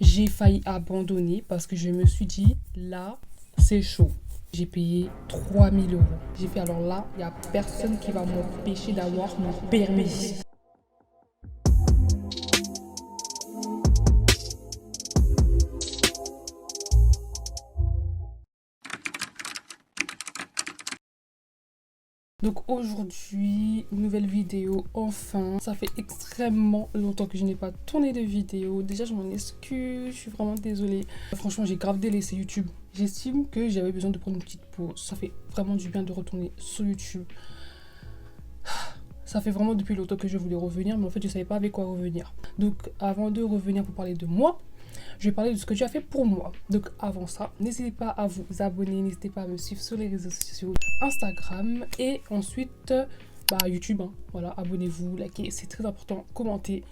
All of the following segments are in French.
J'ai failli abandonner parce que je me suis dit, là, c'est chaud. J'ai payé 3000 euros. J'ai fait, alors là, il n'y a personne qui va m'empêcher d'avoir mon permis. Donc aujourd'hui, nouvelle vidéo, enfin. Ça fait extrêmement longtemps que je n'ai pas tourné de vidéo. Déjà, je m'en excuse, je suis vraiment désolée. Franchement, j'ai grave délaissé YouTube. J'estime que j'avais besoin de prendre une petite pause. Ça fait vraiment du bien de retourner sur YouTube. Ça fait vraiment depuis longtemps que je voulais revenir, mais en fait, je ne savais pas avec quoi revenir. Donc, avant de revenir pour parler de moi, je vais parler de ce que tu as fait pour moi. Donc, avant ça, n'hésitez pas à vous abonner, n'hésitez pas à me suivre sur les réseaux sociaux, Instagram et ensuite YouTube. Voilà, abonnez-vous, likez, c'est très important, commentez.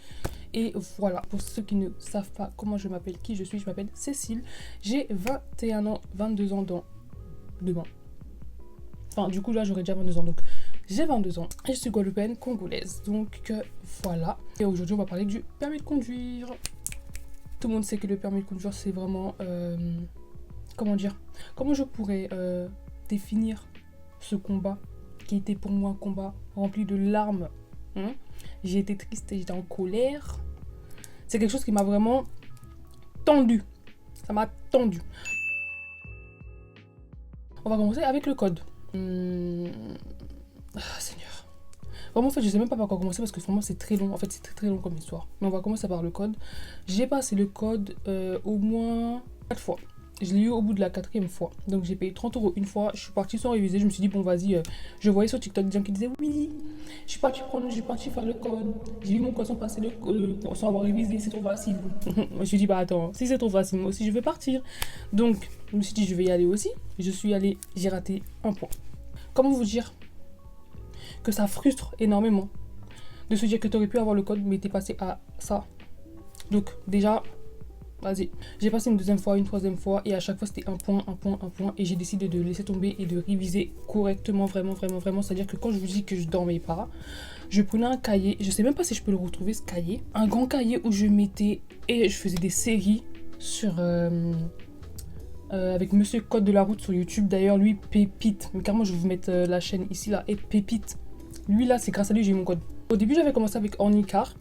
Et voilà, pour ceux qui ne savent pas comment je m'appelle, qui je suis, je m'appelle Cécile. J'ai 21 ans, 22 ans dans demain. Enfin, du coup, là, j'aurai déjà 22 ans. Donc, j'ai 22 ans et je suis guadeloupéenne congolaise. Donc, voilà. Et aujourd'hui, on va parler du permis de conduire. Tout le monde sait que le permis de conduire, c'est vraiment... comment dire? Comment je pourrais définir ce combat qui était pour moi un combat rempli de larmes. J'ai été triste, j'étais en colère. C'est quelque chose qui m'a vraiment tendu. Ça m'a tendu. On va commencer avec le code. Seigneur. Vraiment, en fait, je sais même pas par quoi commencer parce que vraiment, c'est très long. En fait, c'est très très long comme histoire. Mais on va commencer par le code. J'ai passé le code au moins 4 fois. Je l'ai eu au bout de la 4e fois. Donc, j'ai payé 30 euros une fois. Je suis partie sans réviser. Je me suis dit, bon, vas-y. Je voyais sur TikTok des gens qui disaient, oui, je suis partie faire le code. J'ai eu mon code sans passer sans avoir révisé. C'est trop facile. Je me suis dit, bah attends, si c'est trop facile, moi aussi, je vais partir. Donc, je me suis dit, je vais y aller aussi. Je suis allée, j'ai raté un point. Comment vous dire que ça frustre énormément de se dire que tu aurais pu avoir le code mais t'es passé à ça. Donc déjà, vas-y. J'ai passé une deuxième fois, une troisième fois et à chaque fois c'était un point et j'ai décidé de laisser tomber et de réviser correctement, vraiment. C'est-à-dire que quand je vous dis que je dormais pas, je prenais un cahier, je sais même pas si je peux le retrouver ce cahier, un grand cahier où je mettais et je faisais des séries sur... avec Monsieur Code de la Route sur YouTube. D'ailleurs, lui, Pépite. Mais carrément, je vais vous mettre la chaîne ici, là. Et Pépite. Lui, là, c'est grâce à lui, j'ai eu mon code. Au début, j'avais commencé avec Ornicar.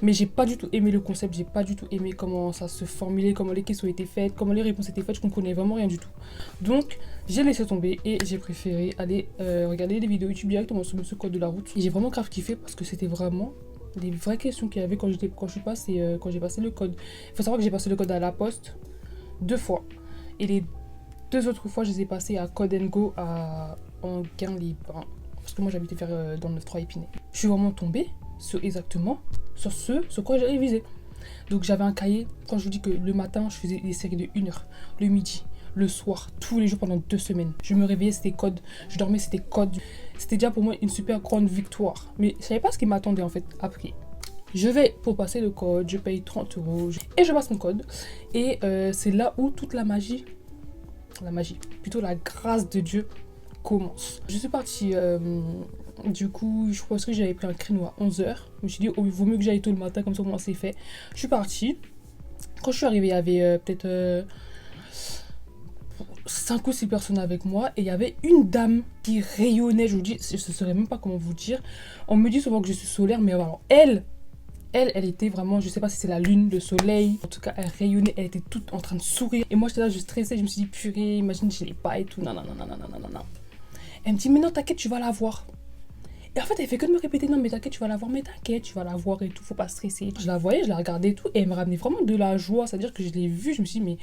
Mais j'ai pas du tout aimé le concept. J'ai pas du tout aimé comment ça se formulait, comment les questions étaient faites, comment les réponses étaient faites. Je comprenais vraiment rien du tout. Donc, j'ai laissé tomber et j'ai préféré aller regarder des vidéos YouTube directement sur Monsieur Code de la Route. Et j'ai vraiment grave kiffé parce que c'était vraiment des vraies questions qu'il y avait quand j'ai passé le code. Il faut savoir que j'ai passé le code à la poste 2 fois. Et les 2 autres fois, je les ai passés à Code Go en gain libre. Parce que moi, j'habitais dans le 9-3 Épinay. Je suis vraiment tombée exactement sur sur quoi j'ai révisé. Donc, j'avais un cahier. Quand je vous dis que le matin, je faisais des séries de 1 heure. Le midi, le soir, tous les jours pendant 2 semaines. Je me réveillais, c'était code. Je dormais, c'était code. C'était déjà pour moi une super grande victoire. Mais je savais pas ce qui m'attendait en fait après. Je vais pour passer le code, je paye 30 euros et je passe mon code. Et c'est là où toute la magie, plutôt la grâce de Dieu commence. Je suis partie, du coup, je pense que j'avais pris un créneau à 11h. Je me suis dit, oh, il vaut mieux que j'aille tôt le matin, comme ça au moins c'est fait. Je suis partie. Quand je suis arrivée, il y avait peut-être 5 ou 6 personnes avec moi et il y avait une dame qui rayonnait. Je vous dis, je ne saurais même pas comment vous dire. On me dit souvent que je suis solaire, mais alors elle était vraiment, je sais pas si c'est la lune, le soleil. En tout cas, elle rayonnait, elle était toute en train de sourire. Et moi, j'étais là, je stressais, je me suis dit, purée, imagine, je l'ai pas et tout. Non. Elle me dit, mais non, t'inquiète, tu vas la voir. Et en fait, elle fait que de me répéter, non, mais t'inquiète, tu vas la voir, mais t'inquiète, tu vas la voir et tout, faut pas stresser. Je la voyais, je la regardais et tout, et elle me ramenait vraiment de la joie. C'est-à-dire que je l'ai vue, je me suis dit, mais.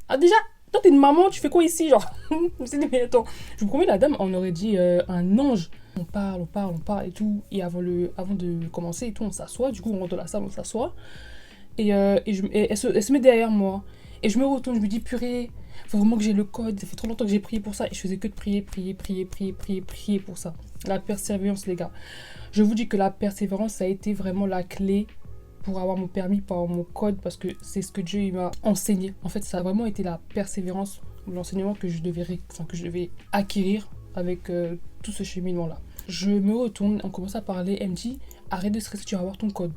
Ah, déjà, toi, t'es une maman, tu fais quoi ici, genre? Je me suis dit, mais attends, je vous promets, la dame, on aurait dit un ange. On parle et tout. Et avant de commencer et tout, on s'assoit. Du coup, on rentre dans la salle, on s'assoit. Et elle se met derrière moi. Et je me retourne, je me dis, purée, faut vraiment que j'ai le code. Ça fait trop longtemps que j'ai prié pour ça. Et je faisais que de prier pour ça. La persévérance, les gars. Je vous dis que la persévérance, ça a été vraiment la clé pour avoir mon permis, pour avoir mon code. Parce que c'est ce que Dieu m'a enseigné. En fait, ça a vraiment été la persévérance, l'enseignement que je devais acquérir avec tout ce cheminement-là. Je me retourne, on commence à parler, elle me dit, arrête de stresser, tu vas avoir ton code.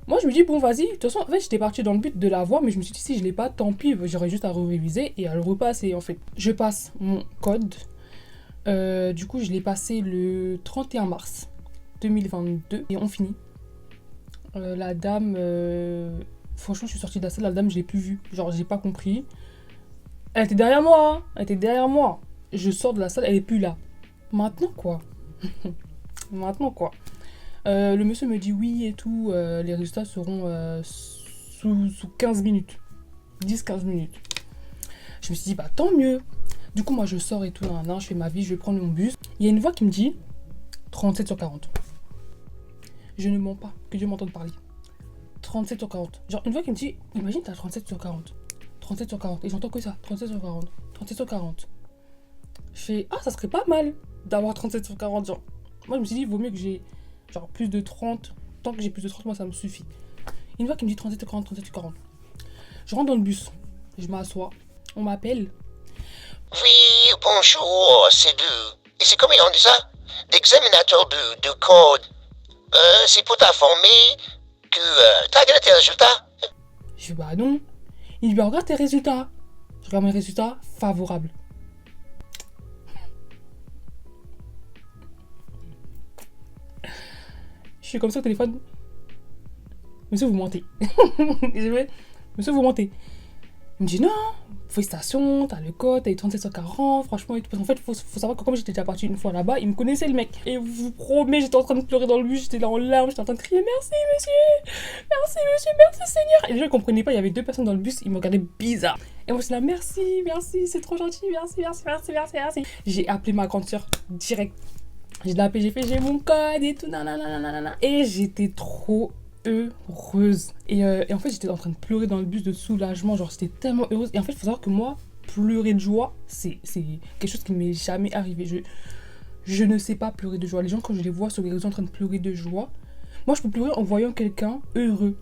Moi, je me dis, bon, vas-y. De toute façon, en fait, j'étais partie dans le but de la voir, mais je me suis dit, si je l'ai pas, tant pis. J'aurais juste à réviser et à le repasser, en fait. Je passe mon code. Du coup, je l'ai passé le 31 mars 2022 et on finit. La dame, franchement, je suis sortie de la salle, la dame, je l'ai plus vue. Genre, j'ai pas compris. Elle était derrière moi, hein. Elle était derrière moi. Je sors de la salle, elle est plus là. Maintenant, quoi? Maintenant, quoi? Le monsieur me dit oui et tout, les résultats seront sous 15 minutes. 10-15 minutes. Je me suis dit, bah tant mieux. Du coup, moi, je sors et tout, je fais ma vie, je vais prendre mon bus. Il y a une voix qui me dit 37 sur 40. Je ne mens pas, que Dieu m'entende parler. 37 sur 40. Genre, une voix qui me dit, imagine, t'as 37 sur 40. 37 sur 40. Et j'entends que ça, 37 sur 40. 37 sur 40. Je fais, ah, ça serait pas mal d'avoir 37 sur 40. Genre, moi, je me suis dit, il vaut mieux que j'ai genre plus de 30. Tant que j'ai plus de 30, moi, ça me suffit. Une voix qui me dit 37 sur 40, 37 sur 40. Je rentre dans le bus. Je m'assois. On m'appelle. Oui, bonjour, c'est comment on dit ça? L'examinateur de code. C'est pour t'informer que t'as gagné tes résultats. Je dis bah non. Il dit bah regarde tes résultats. Je regarde mes résultats favorables. Je suis comme ça au téléphone. Monsieur, vous mentez. Je vais, monsieur, vous mentez. Il me dit non, félicitations, t'as le code, t'as eu 37 sur 40, franchement. Et tout. Parce qu'en fait, faut savoir que comme j'étais déjà partie une fois là-bas, il me connaissait le mec. Et je vous promets, j'étais en train de pleurer dans le bus, j'étais là en larmes, j'étais en train de crier merci monsieur, merci Seigneur. Et les gens ils comprenaient pas, il y avait deux personnes dans le bus, ils me regardaient bizarre. Et moi, j'étais là merci, c'est trop gentil, merci. J'ai appelé ma grande sœur direct. Je l'ai appelé, j'ai mon code et tout, nanana. Et j'étais trop heureuse. Et en fait, j'étais en train de pleurer dans le bus de soulagement. Genre, j'étais tellement heureuse. Et en fait, il faut savoir que moi, pleurer de joie, c'est quelque chose qui ne m'est jamais arrivé. Je ne sais pas pleurer de joie. Les gens, quand je les vois sur les réseaux en train de pleurer de joie, moi, je peux pleurer en voyant quelqu'un heureux.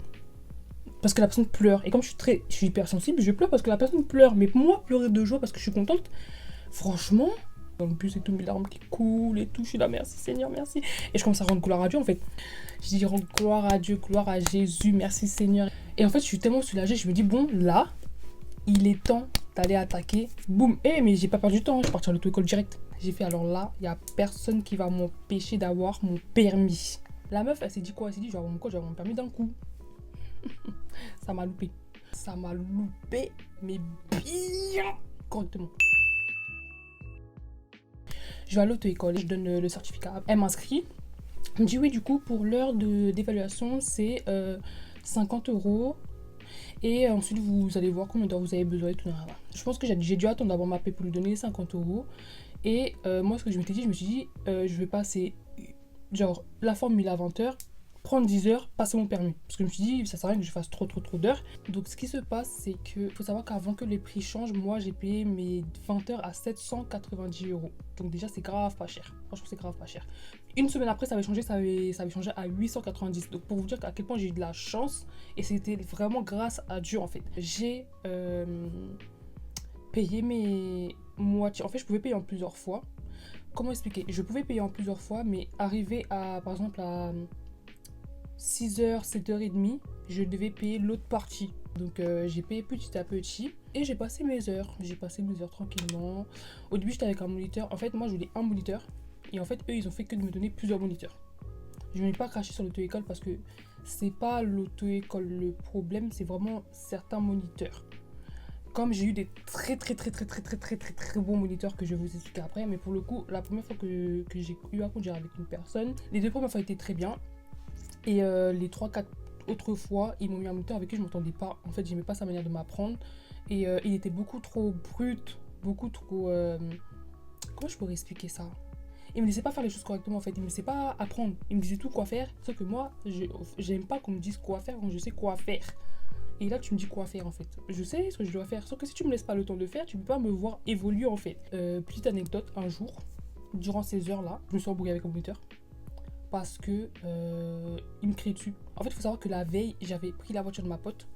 Parce que la personne pleure. Et comme je suis hypersensible, je pleure parce que la personne pleure. Mais moi, pleurer de joie parce que je suis contente, franchement, dans le bus et tout, mes larmes qui coulent et tout, je suis là, merci Seigneur, merci. Et je commence à rendre gloire à Dieu en fait. Je dis rendre gloire à Dieu, gloire à Jésus, merci Seigneur. Et en fait, je suis tellement soulagée, je me dis, bon, là, il est temps d'aller attaquer. Boum. Mais j'ai pas perdu du temps, je suis partie à l'auto-école direct. J'ai fait, alors là, il y a personne qui va m'empêcher d'avoir mon permis. La meuf, elle s'est dit quoi? Elle s'est dit, je vais avoir mon code, je vais avoir mon permis d'un coup. Ça m'a loupé. Ça m'a loupé, mais bien correctement. Je vais à l'auto-école, je donne le certificat. Elle m'inscrit. Elle me dit oui, du coup, pour l'heure d'évaluation, c'est 50 €. Et ensuite, vous allez voir combien d'heures vous avez besoin et tout. Je pense que j'ai dû attendre d'avoir ma paie pour lui donner les 50 €. Et moi, ce que je me suis dit, je vais passer, genre, la formule à 20 h, prendre 10 heures, passer mon permis. Parce que je me suis dit, ça sert à rien que je fasse trop d'heures. Donc, ce qui se passe, c'est que faut savoir qu'avant que les prix changent, moi, j'ai payé mes 20 heures à 790 €. Donc, déjà, c'est grave pas cher. Franchement, c'est grave pas cher. Une semaine après, ça avait changé à 890. Donc, pour vous dire à quel point j'ai eu de la chance. Et c'était vraiment grâce à Dieu, en fait. J'ai payé mes moitiés. En fait, je pouvais payer en plusieurs fois. Comment expliquer? Je pouvais payer en plusieurs fois, mais arrivé à, par exemple, à 6h, 7h30, je devais payer l'autre partie. Donc j'ai payé petit à petit et j'ai passé mes heures. J'ai passé mes heures tranquillement. Au début, j'étais avec un moniteur. En fait, moi, je voulais un moniteur. Et en fait, eux, ils ont fait que de me donner plusieurs moniteurs. Je ne vais pas cracher sur l'auto-école parce que c'est pas l'auto-école le problème, c'est vraiment certains moniteurs. Comme j'ai eu des très bons moniteurs que je vais vous expliquer après. Mais pour le coup, la première fois que j'ai eu à conduire avec une personne, les 2 premières fois étaient très bien. Et les 3-4 autres fois, ils m'ont mis un moniteur avec qui je m'entendais pas. En fait, j'aimais pas sa manière de m'apprendre. Et il était beaucoup trop brut, beaucoup trop... Comment je pourrais expliquer ça? Il me laissait pas faire les choses correctement en fait. Il me laissait pas apprendre. Il me disait tout quoi faire. Sauf que moi, j'aime pas qu'on me dise quoi faire quand je sais quoi faire. Et là, tu me dis quoi faire en fait. Je sais ce que je dois faire. Sauf que si tu me laisses pas le temps de faire, tu peux pas me voir évoluer en fait. Petite anecdote, un jour, durant ces heures-là, je me suis embrouillée avec un moniteur. Parce que il me criait dessus. En fait, il faut savoir que la veille, j'avais pris la voiture de ma pote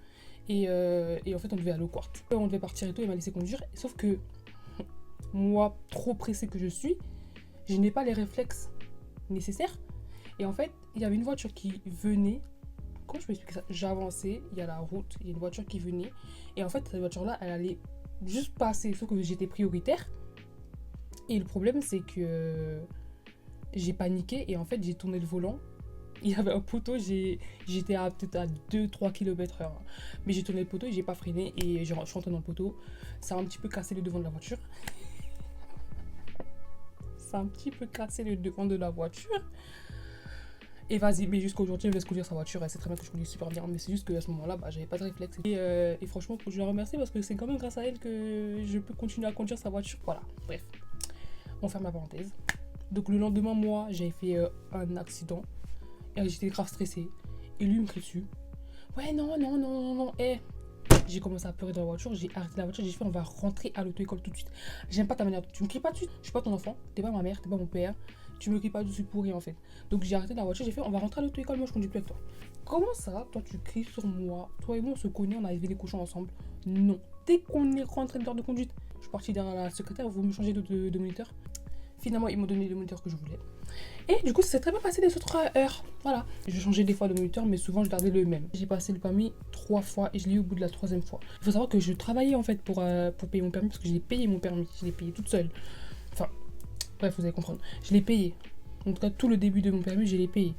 et en fait, on devait aller au quart. On devait partir et tout, il m'a laissé conduire. Sauf que moi, trop pressée que je suis, je n'ai pas les réflexes nécessaires. Et en fait, il y avait une voiture qui venait comment je peux expliquer ça? J'avançais, il y a la route, il y a une voiture qui venait. Et en fait, cette voiture-là, elle allait juste passer, sauf que j'étais prioritaire. Et le problème, c'est que j'ai paniqué et en fait, j'ai tourné le volant. Il y avait un poteau, j'étais peut-être à 2-3 km/h. Mais j'ai tourné le poteau et j'ai pas freiné et je suis rentrée dans le poteau. Ça a un petit peu cassé le devant de la voiture. Ça a un petit peu cassé le devant de la voiture. Et vas-y, mais jusqu'à aujourd'hui, je laisse conduire sa voiture. Elle sait très bien que je conduis super bien. Mais c'est juste qu'à ce moment-là, j'avais pas de réflexe. Et franchement, je la remercie parce que c'est quand même grâce à elle que je peux continuer à conduire sa voiture. Voilà, bref. On ferme la parenthèse. Donc le lendemain, moi, j'avais fait un accident. Et j'étais grave stressée. Et lui, il me crie dessus. Ouais, non. J'ai commencé à pleurer dans la voiture. J'ai arrêté la voiture. J'ai fait, on va rentrer à l'auto-école tout de suite. J'aime pas ta manière. Tu me cries pas dessus. Je suis pas ton enfant. T'es pas ma mère. T'es pas mon père. Tu me cries pas dessus pour rien en fait. Donc j'ai arrêté la voiture. J'ai fait, on va rentrer à l'auto-école. Moi, je conduis plus avec toi. Comment ça, toi, tu cries sur moi? Toi et moi, on se connaît. On a élevé les cochons ensemble. Non. Dès qu'on est rentré de l'heure de conduite, je suis partie derrière la secrétaire. Vous me changez de moniteur. Finalement, ils m'ont donné le moniteur que je voulais. Et du coup, ça s'est très bien passé les autres heures. Voilà. Je changeais des fois de moniteur, mais souvent, je gardais le même. J'ai passé le permis 3 fois et je l'ai eu au bout de la 3e fois. Il faut savoir que je travaillais en fait pour payer mon permis parce que je l'ai payé mon permis. Je l'ai payé toute seule. Enfin, bref, vous allez comprendre. Je l'ai payé. En tout cas, tout le début de mon permis, je l'ai payé.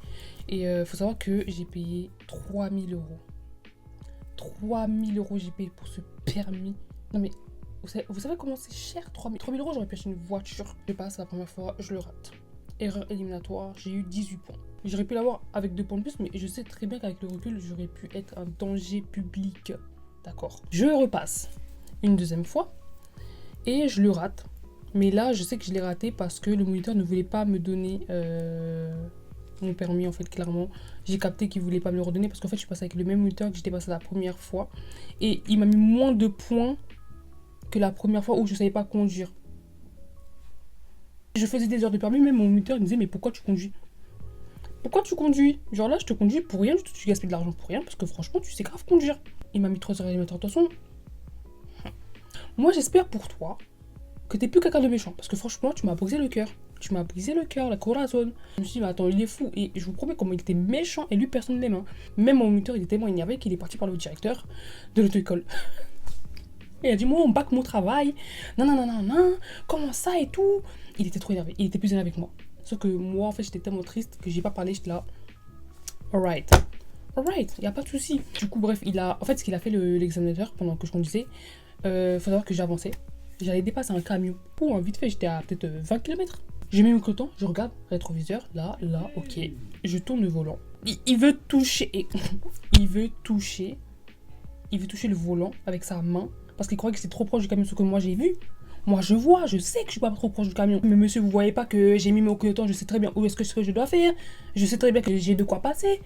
Et il faut savoir que j'ai payé 3000 euros. 3000 euros j'ai payé pour ce permis. Non mais... Vous savez comment c'est cher? 3000 euros, j'aurais pu acheter une voiture. Je passe la première fois, je le rate. Erreur éliminatoire, j'ai eu 18 points. J'aurais pu l'avoir avec 2 points de plus, mais je sais très bien qu'avec le recul, j'aurais pu être un danger public. D'accord. Je repasse une 2e fois et je le rate. Mais là, je sais que je l'ai raté parce que le moniteur ne voulait pas me donner mon permis, en fait, clairement. J'ai capté qu'il voulait pas me le redonner parce qu'en fait, je suis passée avec le même moniteur que j'étais passée la première fois. Et il m'a mis moins de points que la première fois où je savais pas conduire. Je faisais des heures de permis, même mon moniteur me disait mais pourquoi tu conduis? Pourquoi tu conduis? Genre là je te conduis pour rien, tu gaspilles de l'argent pour rien parce que franchement tu sais grave conduire. Il m'a mis 3 heures éliminatoires. De toute façon, moi j'espère pour toi que t'es plus quelqu'un de méchant parce que franchement tu m'as brisé le cœur. Tu m'as brisé le cœur, la corazon. Je me suis dit mais attends il est fou et je vous promets comment il était méchant et lui personne ne l'aime. Même mon moniteur il était tellement énervé qu'il est parti par le directeur de l'auto-école. Il a dit, moi, on bac mon travail. Non. Comment ça et tout? Il était trop énervé. Il était plus énervé avec moi. Sauf que moi, en fait, j'étais tellement triste que j'ai pas parlé. J'étais là. Alright, y a pas de souci. Du coup, bref, en fait, ce qu'il a fait l'examinateur pendant que je conduisais, faut savoir que j'avançais. J'allais dépasser un camion. Pour vite fait, j'étais à peut-être 20 km. J'ai mis mon cloton, je regarde, rétroviseur, là, ok. Je tourne le volant. Il veut toucher. Il veut toucher le volant avec sa main. Parce qu'il croyait que c'est trop proche du camion, ce que moi j'ai vu. Moi je vois, je sais que je suis pas trop proche du camion. Mais monsieur, vous voyez pas que j'ai mis mon clignotant, je sais très bien où est-ce que je dois faire. Je sais très bien que j'ai de quoi passer.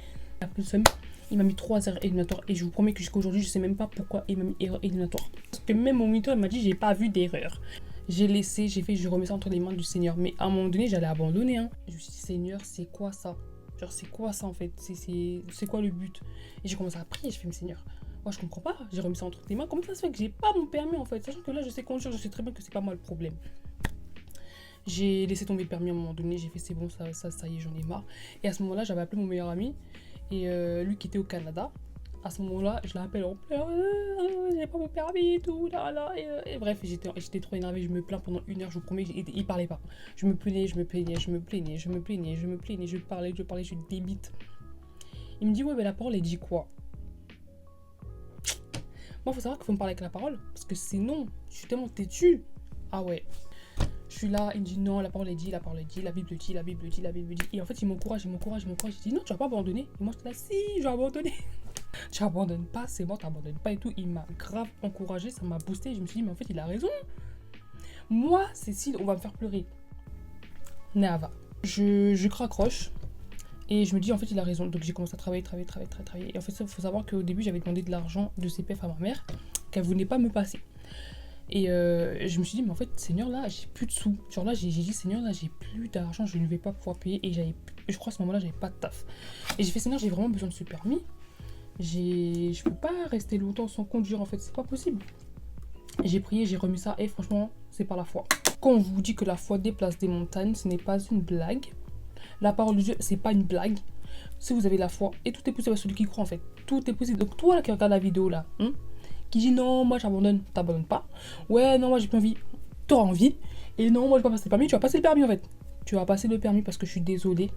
Il m'a mis 3 erreurs éliminatoires et je vous promets que jusqu'à aujourd'hui, je sais même pas pourquoi il m'a mis erreur éliminatoire. Parce que même mon moniteur m'a dit j'ai pas vu d'erreur. J'ai je remets ça entre les mains du Seigneur. Mais à un moment donné, j'allais abandonner. Je me suis dit, Seigneur, c'est quoi ça? Genre, c'est quoi ça en fait? C'est quoi le but? Et j'ai commencé à prier, je fais, mais Seigneur. Moi, je comprends pas. J'ai remis ça entre tes mains. Comment ça se fait que j'ai pas mon permis en fait? Sachant que là, je sais conduire, je sais très bien que c'est pas moi le problème. J'ai laissé tomber le permis à un moment donné. J'ai fait c'est bon, ça y est, j'en ai marre. Et à ce moment-là, j'avais appelé mon meilleur ami. Et lui qui était au Canada. À ce moment-là, je l'appelle en pleurs. J'ai pas mon permis et tout. Là. Et bref, j'étais trop énervée. Je me plains pendant 1 heure. Je vous promets, il parlait pas. Je me plaignais. Je parlais, je débite. Il me dit, ouais, mais la parole, elle dit quoi? Moi, faut savoir qu'il faut me parler avec la parole. Parce que sinon, je suis tellement têtue. Ah ouais. Je suis là, il me dit non, la parole est dit, la Bible dit. Et en fait, il m'encourage. Il dit non, tu vas pas abandonner. Et moi, je suis là, si, je vais abandonner. Tu abandonnes pas, c'est bon, tu abandonnes pas et tout. Il m'a grave encouragé, ça m'a boosté. Je me suis dit, mais en fait, il a raison. Moi, Cécile, on va me faire pleurer. Néava. Je craccroche. Et je me dis, en fait, il a raison. Donc, j'ai commencé à travailler. Et en fait, il faut savoir qu'au début, j'avais demandé de l'argent de CPF à ma mère, qu'elle voulait pas me passer. Et je me suis dit, mais en fait, Seigneur, là, j'ai plus de sous. Genre là, j'ai dit, Seigneur, là, j'ai plus d'argent, je ne vais pas pouvoir payer. Et je crois à ce moment-là, j'avais pas de taf. Et j'ai fait, Seigneur, j'ai vraiment besoin de ce permis. Je peux pas rester longtemps sans conduire, en fait, c'est pas possible. J'ai prié, j'ai remis ça. Et franchement, c'est par la foi. Quand on vous dit que la foi déplace des montagnes, ce n'est pas une blague. La parole de Dieu, c'est pas une blague. Si vous avez la foi, et tout est possible à celui qui croit en fait. Tout est possible. Donc toi là, qui regarde la vidéo là, qui dit non, moi j'abandonne, t'abandonnes pas. Ouais, non, moi j'ai pas envie, t'auras envie. Et non, moi je vais pas passer le permis, tu vas passer le permis en fait. Tu vas passer le permis parce que je suis désolée.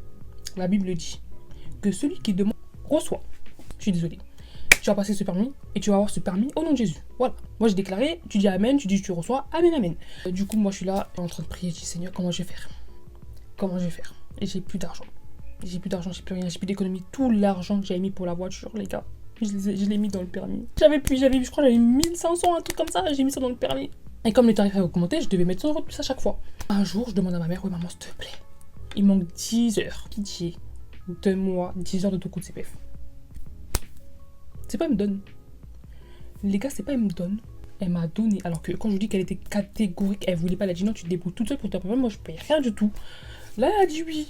La Bible dit que celui qui demande reçoit. Je suis désolée. Tu vas passer ce permis et tu vas avoir ce permis au nom de Jésus. Voilà. Moi j'ai déclaré, tu dis amen, tu dis tu reçois, amen, amen. Du coup, moi je suis là en train de prier, je dis Seigneur, comment je vais faire? Comment je vais faire? Et j'ai plus d'argent. J'ai plus d'argent, j'ai plus rien, j'ai plus d'économie. Tout l'argent que j'avais mis pour la voiture, les gars, je l'ai mis dans le permis. Je crois j'avais 1500, un truc comme ça, j'ai mis ça dans le permis. Et comme les tarifs avaient augmenté, je devais mettre 100 € de plus à chaque fois. Un jour, je demande à ma mère, ouais maman, s'il te plaît, il manque 10 heures. Pitié, donne-moi 10 heures de ton coup de CPF. C'est pas elle me donne. Les gars, c'est pas elle me donne. Elle m'a donné. Alors que quand je vous dis qu'elle était catégorique, elle voulait pas, elle a dit non, tu te débrouilles toute seule pour ton problème, moi je paye rien du tout. Là, elle a dit oui.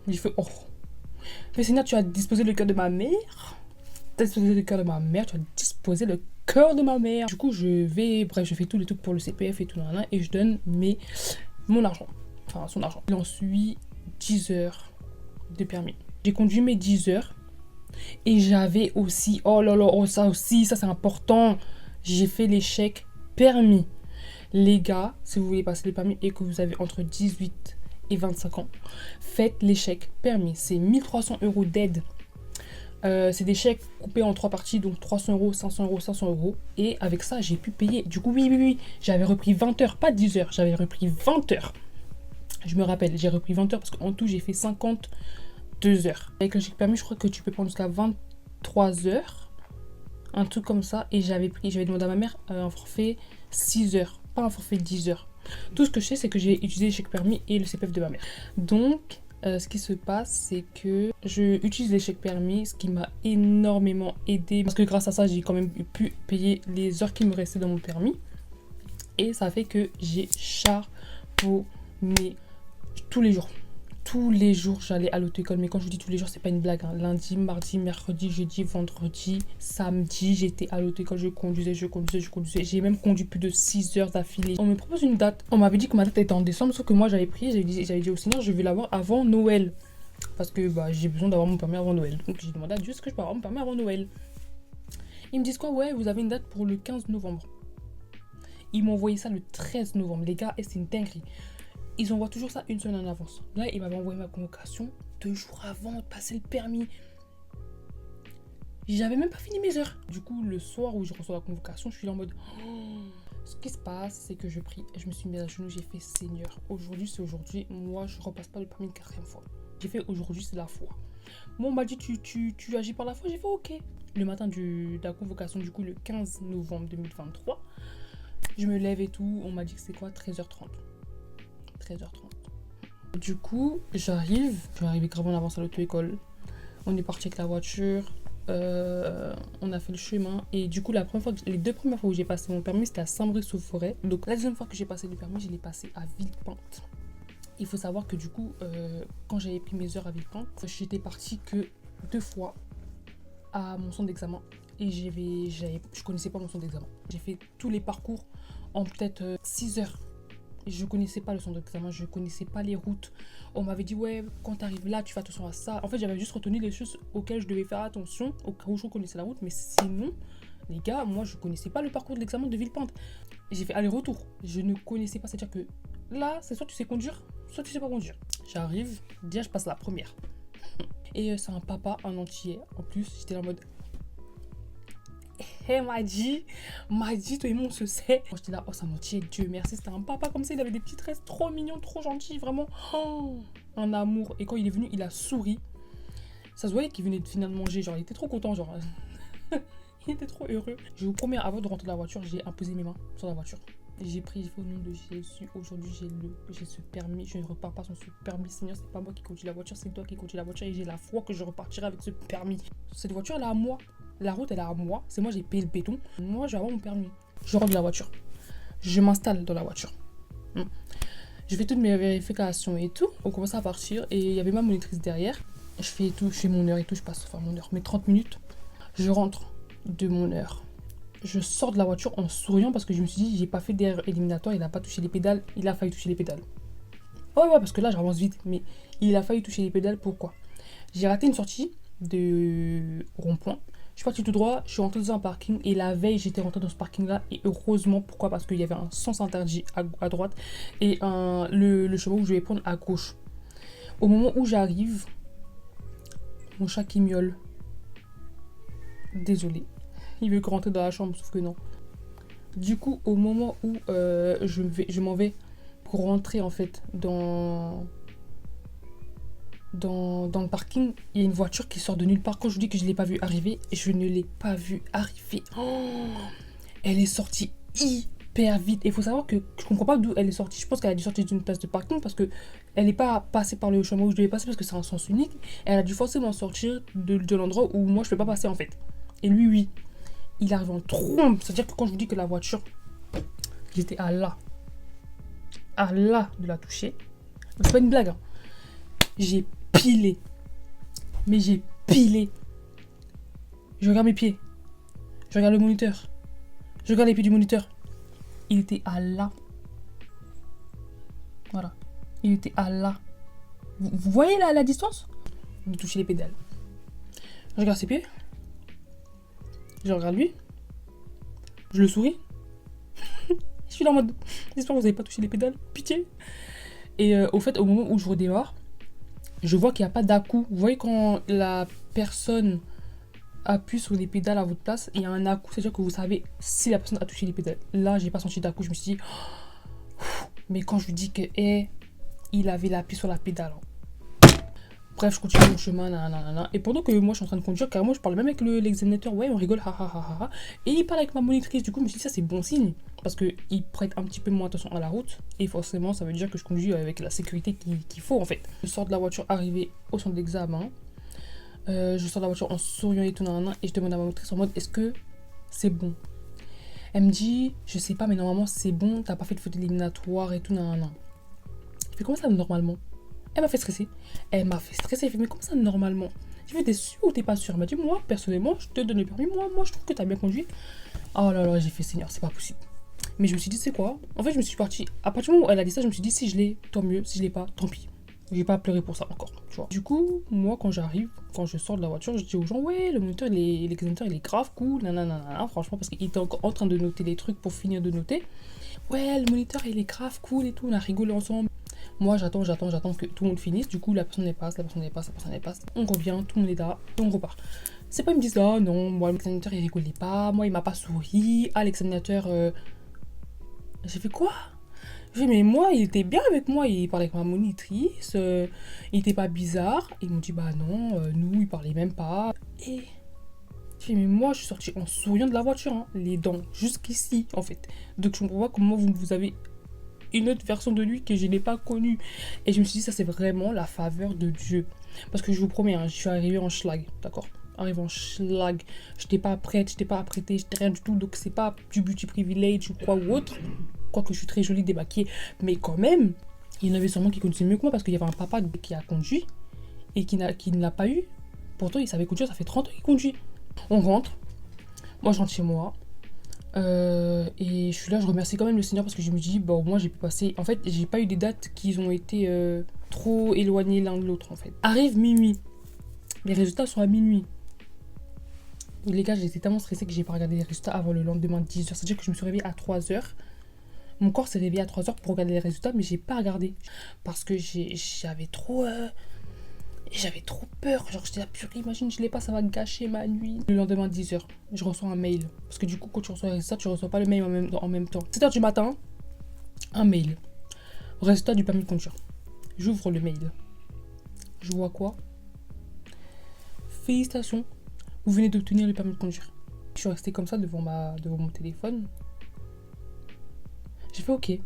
J'ai fait oh. Mais Seigneur, tu as disposé le cœur de ma mère. Tu as disposé le cœur de ma mère, tu as disposé le cœur de ma mère. Du coup, je fais tous les trucs pour le CPF et tout, et je donne mon argent. Enfin, son argent. Il en suit 10 heures de permis. J'ai conduit mes 10 heures. Et j'avais aussi, oh là là, oh ça aussi, ça c'est important. J'ai fait l'échec permis. Les gars, si vous voulez passer le permis et que vous avez entre 18 et 25 ans, faites l'échec permis. C'est 1300 € d'aide. C'est des chèques coupés en 3 parties, donc 300 €, 500 €, 500 €. Et avec ça, j'ai pu payer. Du coup, oui, j'avais repris 20 heures, pas 10 heures, j'avais repris 20 heures. Je me rappelle, j'ai repris 20 heures parce qu'en tout, j'ai fait 52 heures. Avec le chèque permis, je crois que tu peux prendre jusqu'à 23 heures. Un truc comme ça. Et j'avais demandé à ma mère un forfait 6 heures, pas un forfait 10 heures. Tout ce que je sais, c'est que j'ai utilisé le chèque permis et le CPF de ma mère. Donc, ce qui se passe, c'est que je utilise les chèques permis, ce qui m'a énormément aidé. Parce que grâce à ça, j'ai quand même pu payer les heures qui me restaient dans mon permis. Et ça fait que j'ai charbonné tous les jours. Tous les jours, j'allais à l'auto-école. Mais quand je vous dis tous les jours, c'est pas une blague. Lundi, mardi, mercredi, jeudi, vendredi, samedi, j'étais à l'auto-école. Je conduisais. J'ai même conduit plus de 6 heures d'affilée. On me propose une date. On m'avait dit que ma date était en décembre. Sauf que moi, j'avais dit au Seigneur, je vais l'avoir avant Noël. Parce que j'ai besoin d'avoir mon permis avant Noël. Donc j'ai demandé à Dieu, est-ce que je peux avoir mon permis avant Noël? Ils me disent quoi? Ouais, vous avez une date pour le 15 novembre. Ils m'ont envoyé ça le 13 novembre. Les gars, et c'est une dinguerie. Ils envoient toujours ça une semaine en avance. Là, ils m'avaient envoyé ma convocation 2 jours avant de passer le permis. J'avais même pas fini mes heures. Du coup, le soir où je reçois la convocation, je suis là en mode... Ce qui se passe, c'est que je prie. Je me suis mise à genoux, j'ai fait Seigneur. Aujourd'hui, c'est aujourd'hui. Moi, je repasse pas le permis une 4e fois. J'ai fait aujourd'hui, c'est la foi. Moi, on m'a dit, tu agis par la foi. J'ai fait OK. Le matin de la convocation, du coup, le 15 novembre 2023, je me lève et tout. On m'a dit que c'est quoi? 13h30. 13h30. Du coup, j'arrive grave en avance à l'auto-école. On est parti avec la voiture. On a fait le chemin. Et du coup, les 2 premières fois où j'ai passé mon permis, c'était à Saint-Brice-aux-Forêts. Donc, la deuxième fois que j'ai passé le permis, je l'ai passé à Villepinte. Il faut savoir que du coup, quand j'avais pris mes heures à Villepinte, j'étais partie que 2 fois à mon centre d'examen. Et je connaissais pas mon centre d'examen. J'ai fait tous les parcours en peut-être 6 heures. Je connaissais pas le centre d'examen, je connaissais pas les routes. On m'avait dit, ouais, quand tu arrives là, tu fais attention à ça. En fait, j'avais juste retenu les choses auxquelles je devais faire attention, au cas où je connaissais la route. Mais sinon, les gars, moi, je connaissais pas le parcours de l'examen de Villepinte. J'ai fait aller-retour. Je ne connaissais pas. C'est-à-dire que là, c'est soit tu sais conduire, soit tu sais pas conduire. J'arrive, déjà, je passe la première. Et c'est un papa, un entier. En plus, j'étais là en mode... Elle m'a dit, toi et moi on se sait. Moi j'étais là, oh ça m'entier, Dieu merci, c'était un papa comme ça, il avait des petits tresses trop mignons, trop gentils, vraiment, un amour. Et quand il est venu, il a souri. Ça se voyait qu'il venait de finir de manger, genre il était trop content, genre il était trop heureux. Je vous promets, avant de rentrer dans la voiture, j'ai imposé mes mains sur la voiture. J'ai pris au nom de Jésus, aujourd'hui j'ai ce permis, je ne repars pas sans ce permis, Seigneur, c'est pas moi qui conduis la voiture, c'est toi qui conduis la voiture et j'ai la foi que je repartirai avec ce permis. Cette voiture elle est à moi. La route, elle est à moi. C'est moi, j'ai payé le béton. Moi, je vais avoir mon permis. Je rentre de la voiture. Je m'installe dans la voiture. Je fais toutes mes vérifications et tout. On commence à partir. Et il y avait ma monitrice derrière. Je fais tout. Je fais mon heure et tout. Je passe enfin mon heure. Mes 30 minutes. Je rentre de mon heure. Je sors de la voiture en souriant parce que je me suis dit, j'ai pas fait d'erreur éliminatoire. Il n'a pas touché les pédales. Il a failli toucher les pédales. Ouais, parce que là, j'avance vite. Mais il a failli toucher les pédales. Pourquoi? J'ai raté une sortie de rond-point. Je suis partie tout droit, je suis rentrée dans un parking. Et la veille, j'étais rentrée dans ce parking-là. Et heureusement, pourquoi? Parce qu'il y avait un sens interdit à droite et le chemin où je vais prendre à gauche. Au moment où j'arrive, mon chat qui miaule. Désolé. Il veut rentrer dans la chambre, sauf que non. Du coup, au moment où je m'en vais pour rentrer en fait dans le parking, il y a une voiture qui sort de nulle part. Quand je vous dis que je ne l'ai pas vue arriver, je ne l'ai pas vue arriver. Oh, elle est sortie hyper vite. Et il faut savoir que je ne comprends pas d'où elle est sortie. Je pense qu'elle a dû sortir d'une place de parking parce que elle n'est pas passée par le chemin où je devais passer parce que c'est un sens unique. Elle a dû forcément sortir de l'endroit où moi je ne peux pas passer en fait. Et lui, oui. Il arrive en trombe. C'est-à-dire que quand je vous dis que la voiture, j'étais à là de la toucher. C'est pas une blague. Hein. J'ai pilé. Mais j'ai pilé. Je regarde mes pieds. Je regarde le moniteur. Je regarde les pieds du moniteur. Il était à là. Voilà. Il était à là. Vous voyez la distance? De toucher les pédales. Je regarde ses pieds. Je regarde lui. Je le souris. Je suis là en mode, j'espère que vous n'avez pas touché les pédales. Pitié. Et au fait, au moment où je redémarre, je vois qu'il n'y a pas d'à-coup. Vous voyez quand la personne appuie sur les pédales à votre place, il y a un à-coup. C'est-à-dire que vous savez si la personne a touché les pédales. Là, j'ai pas senti d'à-coup. Je me suis dit, mais quand je lui dis que il avait l'appui sur la pédale. Bref, je continue mon chemin, nanana. Et pendant que moi je suis en train de conduire, carrément je parle même avec l'examinateur, ouais, on rigole, ha. Et il parle avec ma monitrice, du coup je me suis dit ça c'est bon signe, parce qu'il prête un petit peu moins attention à la route, et forcément ça veut dire que je conduis avec la sécurité qu'il faut en fait. Je sors de la voiture arrivée au centre d'examen, je sors de la voiture en souriant et tout, nanana, et je demande à ma monitrice en mode est-ce que c'est bon? Elle me dit, je sais pas, mais normalement c'est bon, t'as pas fait de faute éliminatoire et tout, nanana. Je fais comment ça normalement? Elle m'a fait stresser. Elle fait, mais comment ça normalement? Je fais, t'es sûr ou t'es pas sûr? Elle m'a dit, moi, personnellement, je te donne le permis. Moi, je trouve que t'as bien conduit. Oh là là, j'ai fait, Seigneur, c'est pas possible. Mais je me suis dit, c'est quoi? En fait, je me suis partie. À partir du moment où elle a dit ça, je me suis dit, si je l'ai, tant mieux. Si je l'ai pas, tant pis. J'ai pas pleuré pour ça encore, tu vois. Du coup, moi, quand je sors de la voiture, je dis aux gens, ouais, le moniteur, l'examinateur, il est grave cool, nanana, franchement, parce qu'il était encore en train de noter les trucs pour finir de noter. Ouais, le moniteur, il est grave cool et tout, on a rigolé ensemble. Moi, j'attends que tout le monde finisse. Du coup, la personne passe. On revient, tout le monde est là, et on repart. C'est pas, ils me disent, ah non, moi, l'examinateur, il rigolait pas. Moi, il m'a pas souri. Ah, l'examinateur... J'ai fait quoi? J'ai fait, mais moi, il était bien avec moi. Il parlait avec ma monitrice. Il était pas bizarre. Ils m'ont dit, bah non, nous, il parlait même pas. Et... j'ai fait, mais moi, je suis sortie en souriant de la voiture, hein, les dents, jusqu'ici, en fait. Donc, je comprends pas comment vous avez... une autre version de lui que je n'ai pas connue. Et je me suis dit, ça c'est vraiment la faveur de Dieu. Parce que je vous promets, hein, je suis arrivée en schlag, d'accord? Arrivée en schlag. J'étais pas prête, j'étais pas apprêtée, j'étais rien du tout. Donc c'est pas du beauty privilege ou quoi ou autre. Quoique je suis très jolie démaquillée. Mais quand même, il y en avait sûrement qui conduisaient mieux que moi parce qu'il y avait un papa qui a conduit et qui ne l'a pas eu. Pourtant, il savait conduire, ça fait 30 ans qu'il conduit. On rentre. Moi, je rentre chez moi. Et je suis là, je remercie quand même le Seigneur parce que je me dis, bon, moi j'ai pu passer. En fait, j'ai pas eu des dates qui ont été trop éloignées l'un de l'autre en fait. Arrive minuit. Les résultats sont à minuit. Les gars, j'étais tellement stressée que j'ai pas regardé les résultats avant le lendemain 10h. C'est-à-dire que je me suis réveillée à 3h. Mon corps s'est réveillé à 3h pour regarder les résultats, mais j'ai pas regardé. Parce que j'avais trop peur. Genre, j'étais là, purée, imagine, je l'ai pas, ça va gâcher ma nuit. Le lendemain 10h, je reçois un mail. Parce que du coup, quand tu reçois les résultats, tu reçois pas le mail en même temps. 7h du matin, un mail. Résultat du permis de conduire. J'ouvre le mail. Je vois quoi? Félicitations, vous venez d'obtenir le permis de conduire. Je suis restée comme ça devant mon téléphone. J'ai fait ok. Et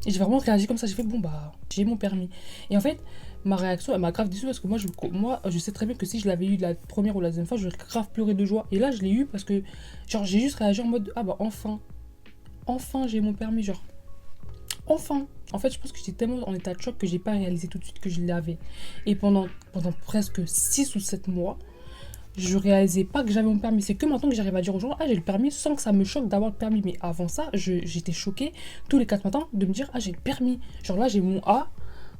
j'ai vraiment réagi comme ça. J'ai fait bon bah j'ai mon permis. Et en fait ma réaction elle m'a grave déçue parce que moi je sais très bien que si je l'avais eu la première ou la deuxième fois j'aurais grave pleuré de joie. Et là je l'ai eu parce que genre j'ai juste réagi en mode ah bah enfin j'ai mon permis genre. Enfin. En fait je pense que j'étais tellement en état de choc que j'ai pas réalisé tout de suite que je l'avais. Et pendant presque 6 ou 7 mois je réalisais pas que j'avais mon permis. C'est que maintenant que j'arrive à dire aux gens, ah j'ai le permis sans que ça me choque d'avoir le permis. Mais avant ça, j'étais choquée tous les 4 matins de me dire, ah j'ai le permis. Genre là j'ai mon A,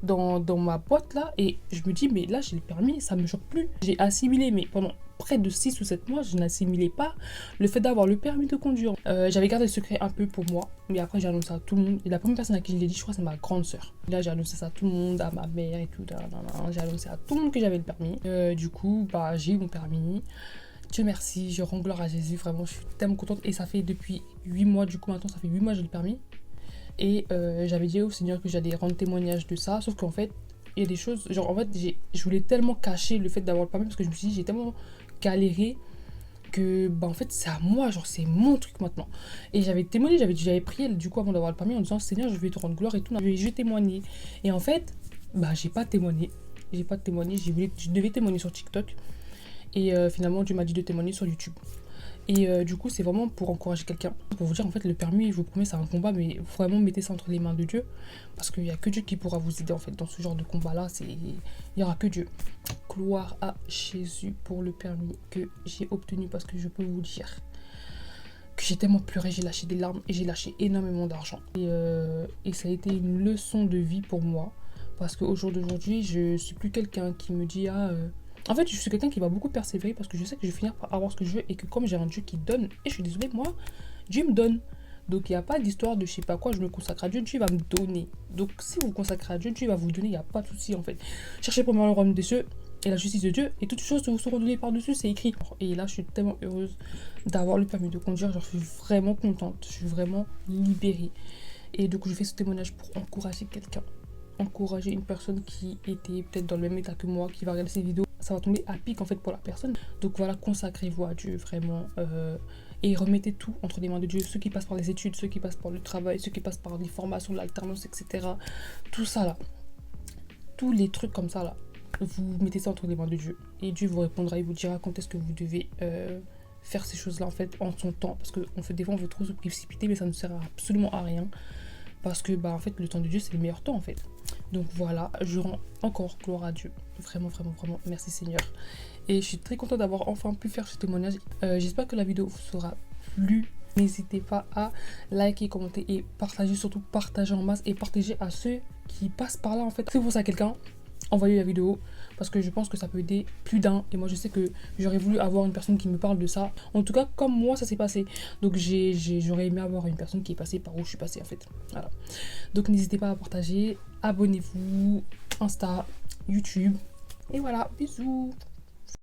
dans ma boîte là, et je me dis, mais là j'ai le permis, ça me choque plus. J'ai assimilé, mais pendant près de 6 ou 7 mois, je n'assimilais pas le fait d'avoir le permis de conduire. J'avais gardé le secret un peu pour moi, mais après j'ai annoncé à tout le monde. Et la première personne à qui je l'ai dit, je crois, c'est ma grande sœur. Là, j'ai annoncé ça à tout le monde, à ma mère et tout. J'ai annoncé à tout le monde que j'avais le permis. Du coup, bah, j'ai eu mon permis. Dieu merci, je rends gloire à Jésus, vraiment, je suis tellement contente. Et ça fait depuis 8 mois, du coup, maintenant, ça fait 8 mois que j'ai le permis. Et j'avais dit au Seigneur que j'allais rendre témoignage de ça, sauf qu'en fait, il y a des choses, genre en fait, je voulais tellement cacher le fait d'avoir le permis parce que je me suis dit, j'ai tellement galéré que bah en fait c'est à moi, genre c'est mon truc maintenant. Et j'avais témoigné, j'avais prié du coup avant d'avoir le permis en disant Seigneur, je vais te rendre gloire et tout, je vais témoigner. Et en fait, bah j'ai pas témoigné, je devais témoigner sur TikTok et finalement Dieu m'a dit de témoigner sur YouTube. Et du coup, c'est vraiment pour encourager quelqu'un. Pour vous dire, en fait, le permis, je vous promets, c'est un combat, mais vraiment, mettez ça entre les mains de Dieu. Parce qu'il n'y a que Dieu qui pourra vous aider, en fait, dans ce genre de combat-là. Il n'y aura que Dieu. Gloire à Jésus pour le permis que j'ai obtenu. Parce que je peux vous dire que j'ai tellement pleuré, j'ai lâché des larmes et j'ai lâché énormément d'argent. Et ça a été une leçon de vie pour moi. Parce qu'au jour d'aujourd'hui, je ne suis plus quelqu'un qui me dit, en fait, je suis quelqu'un qui va beaucoup persévérer parce que je sais que je vais finir par avoir ce que je veux et que comme j'ai un Dieu qui donne, et je suis désolée, moi, Dieu me donne. Donc, il n'y a pas d'histoire de je sais pas quoi, je me consacre à Dieu, Dieu va me donner. Donc, si vous vous consacrez à Dieu, Dieu va vous donner, il n'y a pas de souci en fait. Cherchez premièrement le royaume des cieux et la justice de Dieu et toutes choses vous seront données par-dessus, c'est écrit. Et là, je suis tellement heureuse d'avoir le permis de conduire, genre, je suis vraiment contente, je suis vraiment libérée. Et du coup, je fais ce témoignage pour encourager quelqu'un. Encourager une personne qui était peut-être dans le même état que moi, qui va regarder ces vidéos, ça va tomber à pic en fait pour la personne. Donc voilà, consacrez-vous à Dieu vraiment et remettez tout entre les mains de Dieu. Ceux qui passent par les études, ceux qui passent par le travail, ceux qui passent par les formations, l'alternance, etc. Tout ça là, tous les trucs comme ça là, vous mettez ça entre les mains de Dieu et Dieu vous répondra, il vous dira quand est-ce que vous devez faire ces choses là en fait en son temps, parce que des fois on veut trop se précipiter mais ça ne sert absolument à rien. Parce que bah en fait le temps de Dieu c'est le meilleur temps en fait. Donc voilà, je rends encore gloire à Dieu. Vraiment, vraiment, vraiment, merci Seigneur. Et je suis très contente d'avoir enfin pu faire ce témoignage. J'espère que la vidéo vous sera plu. N'hésitez pas à liker, commenter et partager, surtout partager en masse et partager à ceux qui passent par là en fait. Si vous pensez à quelqu'un, envoyez la vidéo parce que je pense que ça peut aider plus d'un et moi je sais que j'aurais voulu avoir une personne qui me parle de ça, en tout cas comme moi ça s'est passé, donc j'aurais aimé avoir une personne qui est passée par où je suis passée en fait, voilà. Donc n'hésitez pas à partager, abonnez-vous, Insta, YouTube et voilà, bisous.